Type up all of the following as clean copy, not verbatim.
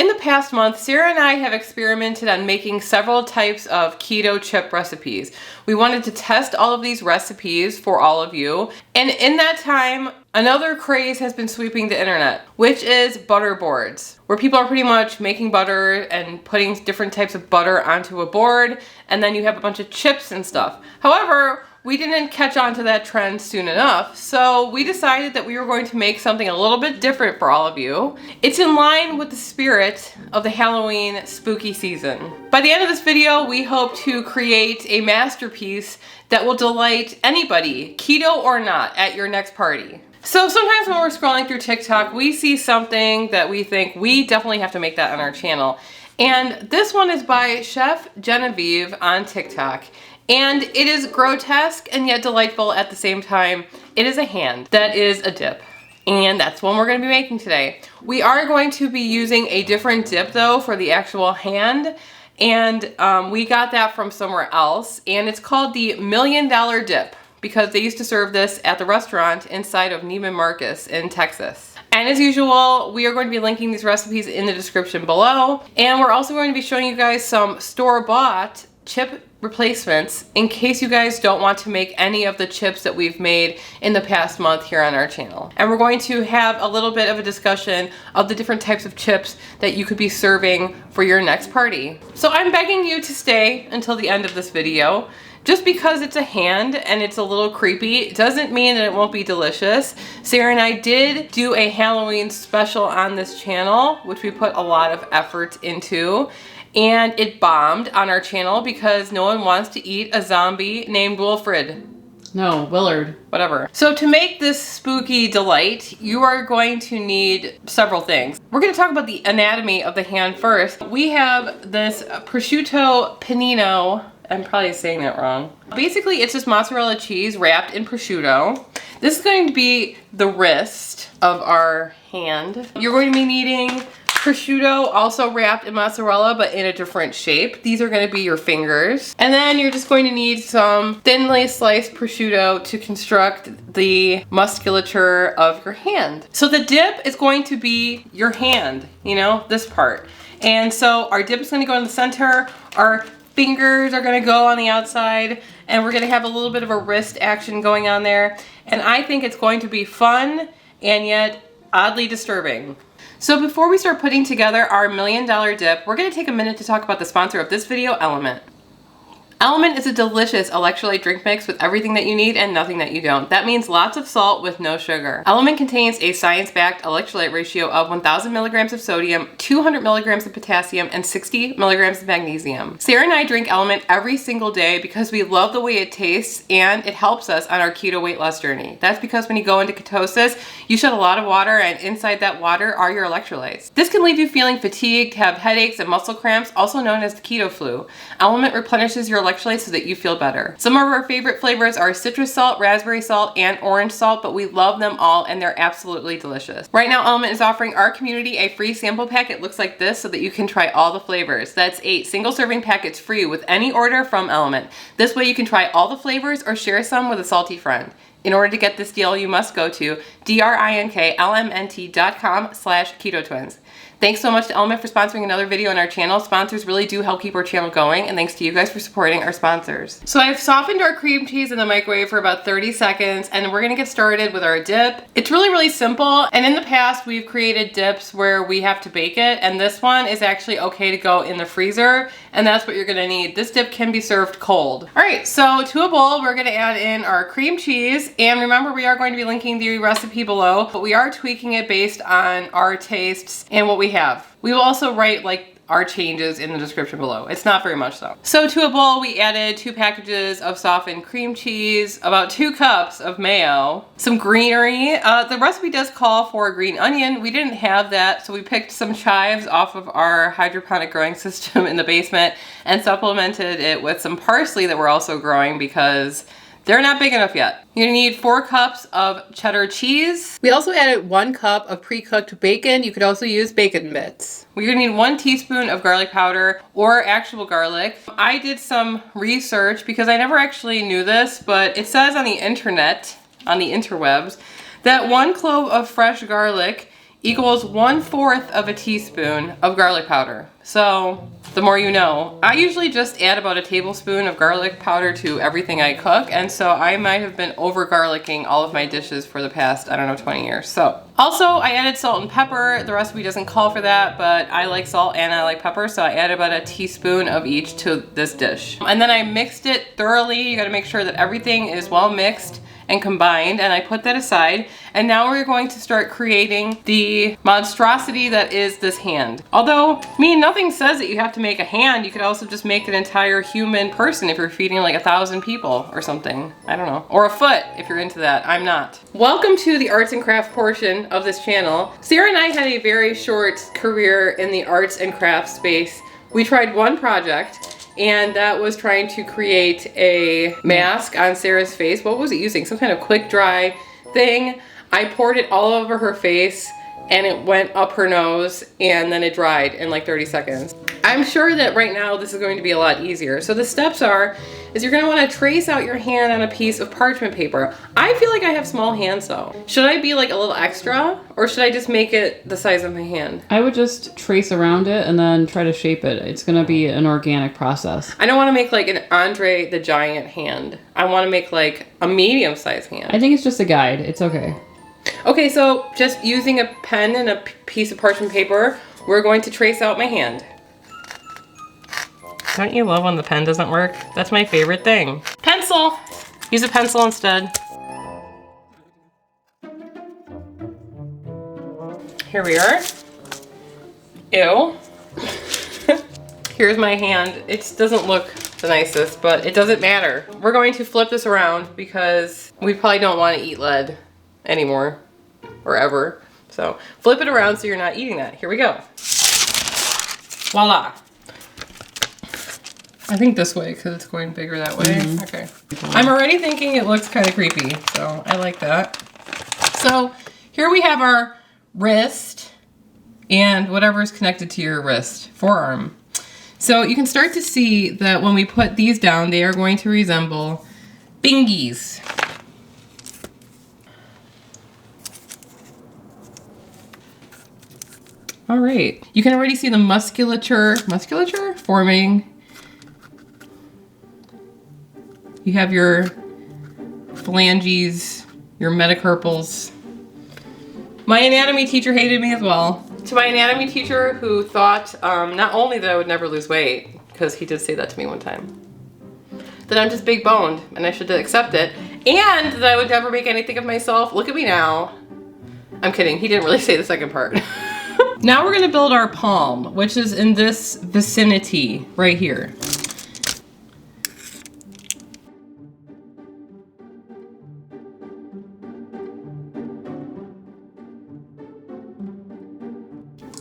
In the past month, Sarah and I have experimented on making several types of keto chip recipes. We wanted to test all of these recipes for all of you. And in that time, another craze has been sweeping the internet, which is butter boards, where people are pretty much making butter and putting different types of butter onto a board, and then you have a bunch of chips and stuff. However, we didn't catch on to that trend soon enough, so we decided that we were going to make something a little bit different for all of you. It's in line with the spirit of the Halloween spooky season. By the end of this video, we hope to create a masterpiece that will delight anybody, keto or not, at your next party. So sometimes when we're scrolling through TikTok, we see something that we think we definitely have to make that on our channel. And this one is by Chef Genevieve on TikTok. And it is grotesque and yet delightful at the same time. It is a hand that is a dip. And that's one we're going to be making today. We are going to be using a different dip though for the actual hand. And we got that from somewhere else. And it's called the $1 Million Dip because they used to serve this at the restaurant inside of Neiman Marcus in Texas. And as usual, we are going to be linking these recipes in the description below. And we're also going to be showing you guys some store-bought chip replacements in case you guys don't want to make any of the chips that we've made in the past month here on our channel. And we're going to have a little bit of a discussion of the different types of chips that you could be serving for your next party. So I'm begging you to stay until the end of this video. Just because it's a hand and it's a little creepy doesn't mean that it won't be delicious. Sarah and I did do a Halloween special on this channel, which we put a lot of effort into. And it bombed on our channel because no one wants to eat a zombie named Wilfred. No, Willard. Whatever. So to make this spooky delight, you are going to need several things. We're going to talk about the anatomy of the hand first. We have this prosciutto panino. I'm probably saying that wrong. Basically, it's just mozzarella cheese wrapped in prosciutto. This is going to be the wrist of our hand. You're going to be needing prosciutto also wrapped in mozzarella but in a different shape. These are going to be your fingers. And then you're just going to need some thinly sliced prosciutto to construct the musculature of your hand. So the dip is going to be your hand, you know, this part. And so our dip is going to go in the center. Our fingers are going to go on the outside, and we're going to have a little bit of a wrist action going on there. And I think it's going to be fun and yet oddly disturbing. So before we start putting together our $1 Million Dip, we're going to take a minute to talk about the sponsor of this video, Element. Element is a delicious electrolyte drink mix with everything that you need and nothing that you don't. That means lots of salt with no sugar. Element contains a science-backed electrolyte ratio of 1,000 milligrams of sodium, 200 milligrams of potassium, and 60 milligrams of magnesium. Sarah and I drink Element every single day because we love the way it tastes and it helps us on our keto weight loss journey. That's because when you go into ketosis, you shed a lot of water, and inside that water are your electrolytes. This can leave you feeling fatigued, have headaches, and muscle cramps, also known as the keto flu. Element replenishes your electrolytes so that you feel better. Some of our favorite flavors are citrus salt, raspberry salt, and orange salt, but we love them all and they're absolutely delicious. Right now, Element is offering our community a free sample pack. It looks like this so that you can try all the flavors. That's 8 single serving packets free with any order from Element. This way you can try all the flavors or share some with a salty friend. In order to get this deal, you must go to drinklmnt.com/ketotwins. Thanks so much to Element for sponsoring another video on our channel. Sponsors really do help keep our channel going, and thanks to you guys for supporting our sponsors. So I've softened our cream cheese in the microwave for about 30 seconds, and we're gonna get started with our dip. It's really simple, and in the past we've created dips where we have to bake it, and this one is actually okay to go in the freezer, and that's what you're gonna need. This dip can be served cold. All right, so to a bowl, we're gonna add in our cream cheese, and remember we are going to be linking the recipe below, but we are tweaking it based on our tastes and what we have. We will also write like our changes in the description below. It's not very much though. So to a bowl, we added 2 packages of softened cream cheese, about 2 cups of mayo, some greenery. The recipe does call for a green onion. We didn't have that, so we picked some chives off of our hydroponic growing system in the basement and supplemented it with some parsley that we're also growing because they're not big enough yet. You're gonna need 4 cups of cheddar cheese. We also added 1 cup of pre-cooked bacon. You could also use bacon bits. We're gonna need 1 teaspoon of garlic powder or actual garlic. I did some research because I never actually knew this, but it says on the internet, on the interwebs, that 1 clove of fresh garlic equals 1/4 of a teaspoon of garlic powder. So the more you know. I usually just add about a tablespoon of garlic powder to everything I cook, and so I might have been over garlicking all of my dishes for the past, I don't know, 20 years. So also I added salt and pepper. The recipe doesn't call for that, but I like salt and I like pepper, so I added about a teaspoon of each to this dish. And then I mixed it thoroughly. You gotta make sure that everything is well mixed and combined, and I put that aside. And now we're going to start creating the monstrosity that is this hand. Although, nothing says that you have to make a hand. You could also just make an entire human person if you're feeding like 1,000 people or something. I don't know. Or a foot if you're into that. I'm not. Welcome to the arts and crafts portion of this channel. Sarah and I had a very short career in the arts and crafts space. We tried one project, and that was trying to create a mask on Sarah's face. What was it using? Some kind of quick dry thing. I poured it all over her face and it went up her nose and then it dried in like 30 seconds. I'm sure that right now this is going to be a lot easier. So the steps is you're gonna wanna trace out your hand on a piece of parchment paper. I feel like I have small hands though. Should I be like a little extra, or should I just make it the size of my hand? I would just trace around it and then try to shape it. It's gonna be an organic process. I don't wanna make like an Andre the Giant hand. I wanna make like a medium-sized hand. I think it's just a guide. It's okay. Okay, so just using a pen and a piece of parchment paper, we're going to trace out my hand. Don't you love when the pen doesn't work? That's my favorite thing. Pencil! Use a pencil instead. Here we are. Ew. Here's my hand. It doesn't look the nicest, but it doesn't matter. We're going to flip this around because we probably don't want to eat lead anymore or ever. So flip it around so you're not eating that. Here we go. Voila. I think this way because it's going bigger that way. Mm-hmm. Okay. I'm already thinking it looks kind of creepy, so I like that. So here we have our wrist and whatever is connected to your wrist, forearm. So you can start to see that when we put these down, they are going to resemble bingies. All right, you can already see the musculature forming. You have your phalanges, your metacarpals. My anatomy teacher hated me as well. To my anatomy teacher who thought not only that I would never lose weight, because he did say that to me one time, that I'm just big boned and I should accept it, and that I would never make anything of myself. Look at me now. I'm kidding, he didn't really say the second part. Now we're gonna build our palm, which is in this vicinity right here.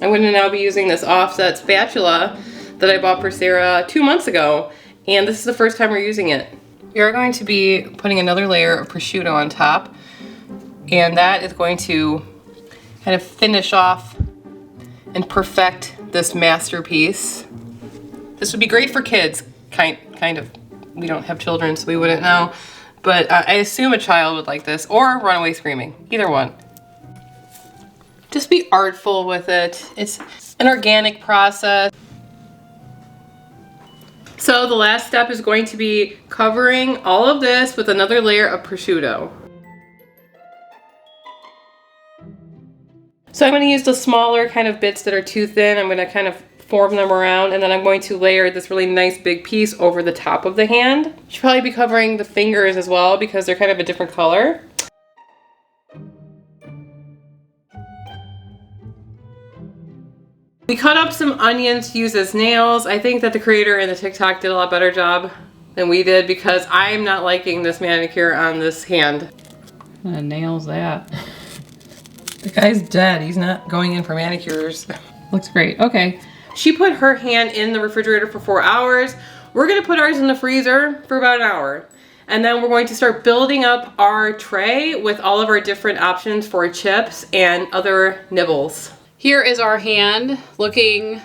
I'm going to now be using this offset spatula that I bought for Sarah 2 months ago, and this is the first time we're using it. We are going to be putting another layer of prosciutto on top, and that is going to kind of finish off and perfect this masterpiece. This would be great for kids, kind of. We don't have children, so we wouldn't know, but I assume a child would like this, or run away screaming, either one. Just be artful with it. It's an organic process. So the last step is going to be covering all of this with another layer of prosciutto. So I'm going to use the smaller kind of bits that are too thin. I'm going to kind of form them around, and then I'm going to layer this really nice big piece over the top of the hand. Should probably be covering the fingers as well because they're kind of a different color. We cut up some onions to use as nails. I think that the creator in the TikTok did a lot better job than we did because I'm not liking this manicure on this hand. What kind of nails that? The guy's dead. He's not going in for manicures. Looks great. Okay. She put her hand in the refrigerator for 4 hours. We're gonna put ours in the freezer for about an hour. And then we're going to start building up our tray with all of our different options for chips and other nibbles. Here is our hand, looking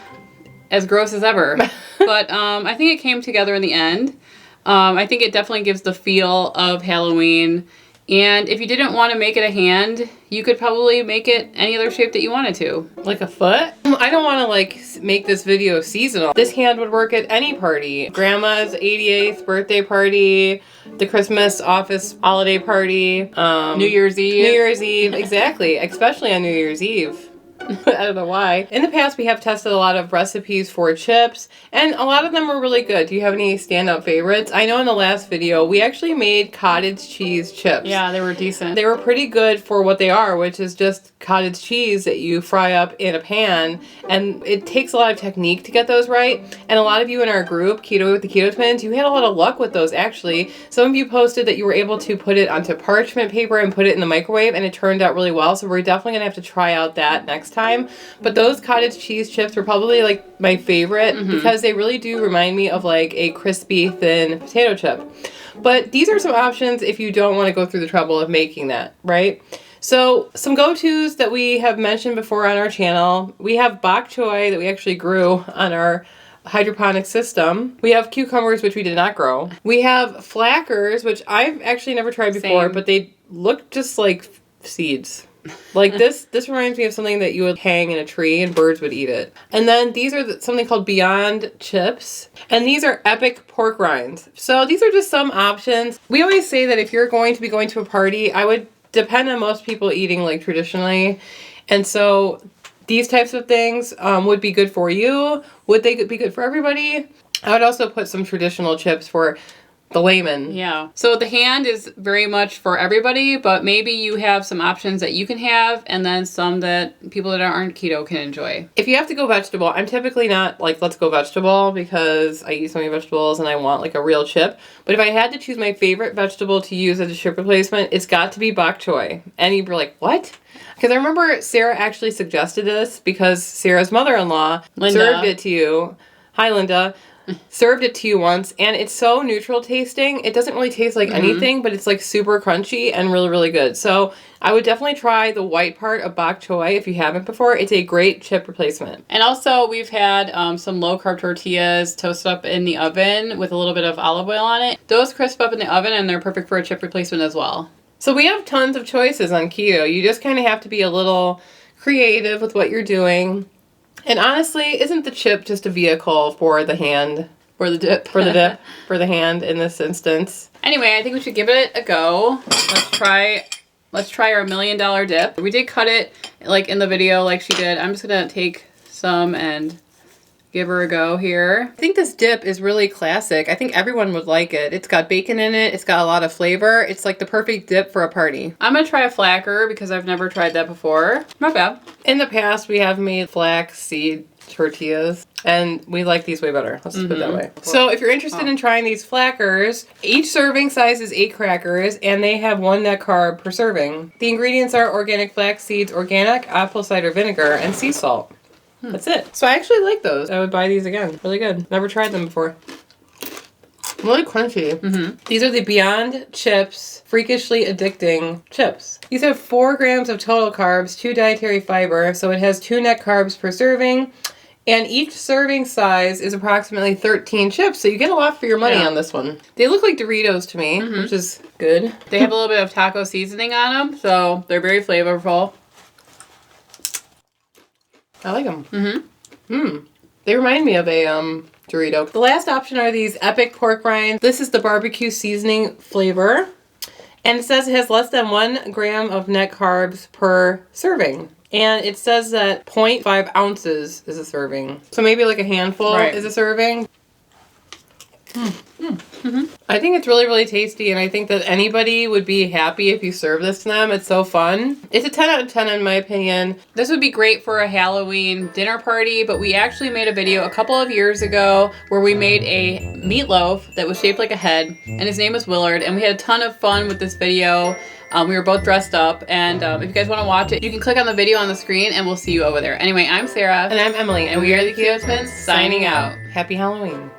as gross as ever, but I think it came together in the end. I think it definitely gives the feel of Halloween, And if you didn't want to make it a hand, you could probably make it any other shape that you wanted to. Like a foot? I don't want to like make this video seasonal. This hand would work at any party. Grandma's 88th birthday party, the Christmas office holiday party, New Year's Eve. New Year's Eve, exactly. Especially on New Year's Eve. I don't know why. In the past, we have tested a lot of recipes for chips, and a lot of them were really good. Do you have any standout favorites? I know in the last video, we actually made cottage cheese chips. Yeah, they were decent. They were pretty good for what they are, which is just cottage cheese that you fry up in a pan, and it takes a lot of technique to get those right. And a lot of you in our group, Keto with the Keto Twins, you had a lot of luck with those actually. Some of you posted that you were able to put it onto parchment paper and put it in the microwave, and it turned out really well, so we're definitely gonna have to try out that next time. But those cottage cheese chips were probably like my favorite because they really do remind me of like a crispy, thin potato chip. But these are some options if you don't want to go through the trouble of making that, right? So some go-tos that we have mentioned before on our channel. We have bok choy that we actually grew on our hydroponic system. We have cucumbers, which we did not grow. We have flackers, which I've actually never tried before, but they look just like seeds. Like this reminds me of something that you would hang in a tree and birds would eat it. And then these are something called Beyond chips. And these are epic pork rinds. So these are just some options. We always say that if you're going to be going to a party, I would depend on most people eating like traditionally. And so these types of things would be good for you. Would they be good for everybody? I would also put some traditional chips for the layman. Yeah. So the hand is very much for everybody, but maybe you have some options that you can have and then some that people that aren't keto can enjoy. If you have to go vegetable, I'm typically not like, let's go vegetable because I eat so many vegetables and I want like a real chip. But if I had to choose my favorite vegetable to use as a chip replacement, it's got to be bok choy. And you'd be like, what? Because I remember Sarah actually suggested this because Sarah's mother-in-law served it to you. Hi, Linda. Served it to you once, and it's so neutral tasting. It doesn't really taste like anything, but it's like super crunchy and really, really good. So I would definitely try the white part of bok choy if you haven't before. It's a great chip replacement. And also we've had some low-carb tortillas toasted up in the oven with a little bit of olive oil on it. Those crisp up in the oven, and they're perfect for a chip replacement as well. So we have tons of choices on keto. You just kind of have to be a little creative with what you're doing. And honestly, isn't the chip just a vehicle for the hand? For the dip. For the dip. For the hand in this instance. Anyway, I think we should give it a go. Let's try our $1 million dip. We did cut it like in the video like she did. I'm just going to take some and give her a go here. I think this dip is really classic. I think everyone would like it. It's got bacon in it. It's got a lot of flavor. It's like the perfect dip for a party. I'm going to try a flacker because I've never tried that before. Not bad. In the past, we have made flaxseed tortillas, and we like these way better. Let's just put it that way. So if you're interested in trying these flackers, each serving size is 8 crackers, and they have 1 net carb per serving. The ingredients are organic flax seeds, organic apple cider vinegar, and sea salt. That's it. So I actually like those. I would buy these again. Really good. Never tried them before. Really crunchy. These are the Beyond Chips Freakishly Addicting Chips. These have 4 grams of total carbs, 2 dietary fiber, so it has 2 net carbs per serving, and each serving size is approximately 13 chips, so you get a lot for your money on this one. They look like Doritos to me, which is good. They have a little bit of taco seasoning on them, so they're very flavorful. I like them. They remind me of a Dorito. The last option are these epic pork rinds. This is the barbecue seasoning flavor. And it says it has less than 1 gram of net carbs per serving. And it says that 0.5 ounces is a serving. So maybe like a handful is a serving. I think it's really, really tasty, and I think that anybody would be happy if you serve this to them. It's so fun. It's a 10 out of 10 in my opinion. This would be great for a Halloween dinner party, but we actually made a video a couple of years ago where we made a meatloaf that was shaped like a head, and his name was Willard, and we had a ton of fun with this video. We were both dressed up, and if you guys want to watch it, you can click on the video on the screen, and we'll see you over there. Anyway, I'm Sarah. And I'm Emily, and we are the Keto Twins, signing out. Happy Halloween.